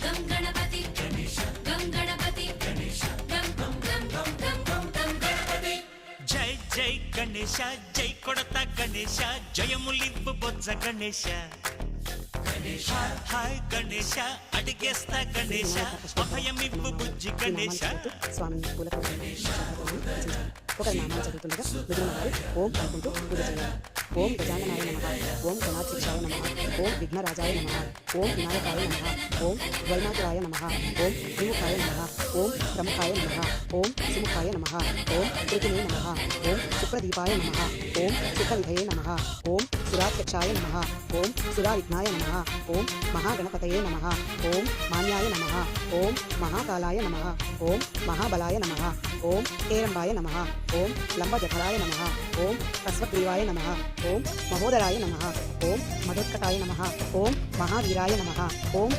గం గణపతి గం గణపతి గం గం గం గం గం గం గణపతి. జై జై గణేశ జై కొడత గణేశ జయములివ్వు బొజ్జ గణేశ. హాయ్ గణేశ అడిగేస్తా గణేశ అభయమివ్వు బుజ్జి గణేశ. స్వామిని పూలతో ఒకరి నామాలు చదువుతుండగా మిగిలిన వారు ఓం అనుకుంటూ పూజ చేయాలి. ఓం గజాననాయ నమః, ఓం గణాధ్యక్షాయ నమః, ఓం విఘ్నరాజాయ నమః, ఓం వినాయకాయ నమః, ఓం ద్వైమాతురాయ నమః, ఓం త్రిముఖాయ నమః, ఓం ప్రముఖాయ నమః, ఓం సుముఖాయ నమః, ఓం త్రిపుణే నమః, ఓం శుక్రదీపాయ నమః, ఓం శుక్రనిధయే నమః, ఓం సురాధ్యక్షాయ నమః, ఓం సురావిఘ్నాయ నమః, ఓం మహాగణపతయే నమః, ఓం మాన్యాయ నమః, ఓం మహాకాలాయ నమః, ఓం మహాబలాయ నమః, ఓం హేరంబాయ నమః, ఓం లంబజఠరాయ నమః, ఓం కస్వగ్రీవాయ నమః, ఓం మహోదరాయ నమః, ఓం మధోత్కటాయ నమః, ఓం మహావీరాయ నమః, ఓం